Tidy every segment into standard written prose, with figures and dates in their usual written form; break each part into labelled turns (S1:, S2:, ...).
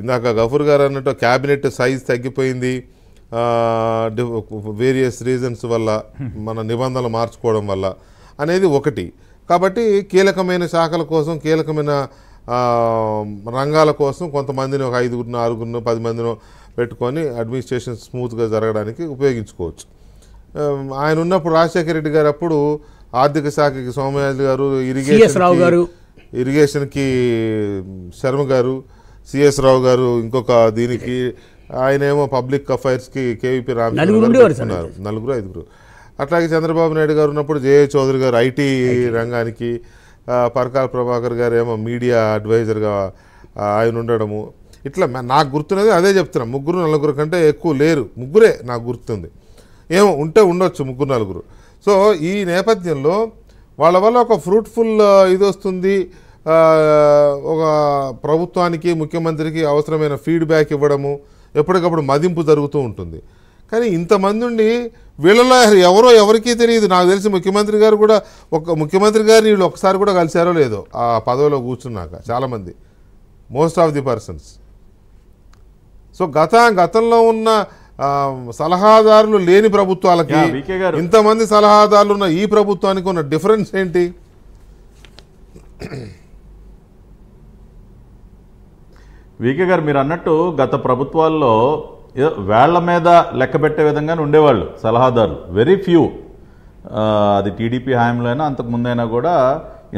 S1: ఇందాక గఫూర్ గారు అన్నట్టు క్యాబినెట్ సైజ్ తగ్గిపోయింది, వేరియస్ రీజన్స్ వల్ల, మన నిబంధనలు మార్చుకోవడం వల్ల అనేది ఒకటి. కాబట్టి కీలకమైన శాఖల కోసం, కీలకమైన రంగాల కోసం కొంతమందిని ఒక 5, 4, 10 మందిని పెట్టుకొని అడ్మినిస్ట్రేషన్ స్మూత్గా జరగడానికి ఉపయోగించుకోవచ్చు. ఆయన ఉన్నప్పుడు రాజశేఖర రెడ్డి గారు అప్పుడు ఆర్థిక శాఖకి సోమయాజు గారు, ఇరిగేషన్కి శర్మ గారు, సిఎస్ రావు గారు, ఇంకొక దీనికి ఆయనేమో పబ్లిక్ అఫైర్స్కి కేవీపీ రామచంద్రరావు, 4, 5. అట్లాగే చంద్రబాబు నాయుడు గారు ఉన్నప్పుడు జే చౌదరి గారు ఐటీ రంగానికి, పరకాల ప్రభాకర్ గారు ఏమో మీడియా అడ్వైజర్గా ఆయన ఉండడము. ఇట్లా నాకు గుర్తున్నది అదే చెప్తున్నా. 3, 4 కంటే ఎక్కువ లేరు, 3 నాకు గుర్తుంది. ఏమో ఉంటే ఉండొచ్చు 3, 4. సో ఈ నేపథ్యంలో వాళ్ళ వల్ల ఒక ఫ్రూట్ఫుల్ ఇది వస్తుంది. ఒక ప్రభుత్వానికి, ముఖ్యమంత్రికి అవసరమైన ఫీడ్బ్యాక్ ఇవ్వడము, ఎప్పటికప్పుడు మదింపు జరుగుతూ ఉంటుంది. కానీ ఇంతమంది ఉండి వీళ్ళలో ఎవరో ఎవరికీ తెలియదు. నాకు తెలిసి ముఖ్యమంత్రి గారు కూడా, ముఖ్యమంత్రి గారిని వీళ్ళు ఒకసారి కూడా కలిశారో లేదో ఆ పదవిలో కూర్చున్నాక చాలామంది, most of the persons. So గతంలో ఉన్న సలహాదారులు లేని ప్రభుత్వాలకి, ఇంతమంది సలహాదారులు ఉన్న ఈ ప్రభుత్వానికి ఉన్న డిఫరెన్స్ ఏంటి?
S2: వికే గారు మీరు అన్నట్టు గత ప్రభుత్వాల్లో వేళ్ల మీద లెక్క పెట్టే విధంగానే ఉండేవాళ్ళు సలహాదారులు, వెరీ ఫ్యూ. అది టీడీపీ హయాంలో అయినా అంతకుముందైనా కూడా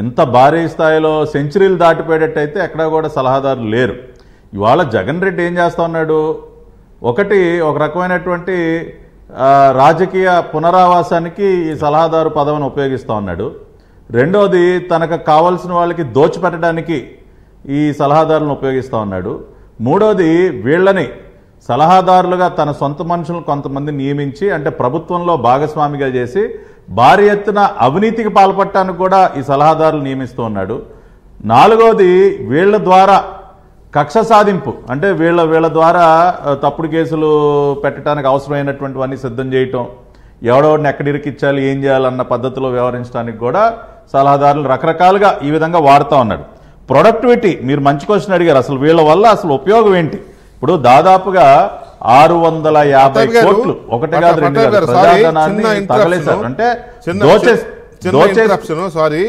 S2: ఇంత భారీ స్థాయిలో సెంచరీలు దాటిపోయేటట్టయితే ఎక్కడా కూడా సలహాదారులు లేరు. ఇవాళ జగన్ రెడ్డి ఏం చేస్తా ఉన్నాడు? ఒక రకమైనటువంటి రాజకీయ పునరావాసానికి ఈ సలహాదారు పదవిని ఉపయోగిస్తూ ఉన్నాడు. రెండోది, తనకు కావాల్సిన వాళ్ళకి దోచిపెట్టడానికి ఈ సలహాదారులను ఉపయోగిస్తూ ఉన్నాడు. మూడోది, వీళ్ళని సలహాదారులుగా తన సొంత మనుషులను కొంతమంది నియమించి, అంటే ప్రభుత్వంలో భాగస్వామిగా చేసి భారీ ఎత్తున అవినీతికి పాల్పడటానికి కూడా ఈ సలహాదారులు నియమిస్తూ ఉన్నాడు. నాలుగోది, వీళ్ళ ద్వారా కక్ష సాధింపు, అంటే వీళ్ళ ద్వారా తప్పుడు కేసులు పెట్టడానికి అవసరమైనటువంటివన్నీ సిద్ధం చేయటం, ఎవడెవడిని ఎక్కడిరికిచ్చాలి, ఏం చేయాలన్న పద్ధతిలో వ్యవహరించడానికి కూడా సలహాదారులు రకరకాలుగా ఈ విధంగా వాడుతూ ఉన్నాడు. ప్రొడక్టివిటీ, మీరు మంచి క్వశ్చన్ అడిగారు. అసలు వీళ్ళ వల్ల అసలు ఉపయోగం ఏంటి? ఇప్పుడు దాదాపుగా 650 కోట్లు, ఒకటి కాదు రెండు కాదు, ప్రజాధనాన్ని తగలేశారు. అంటే
S1: సారీ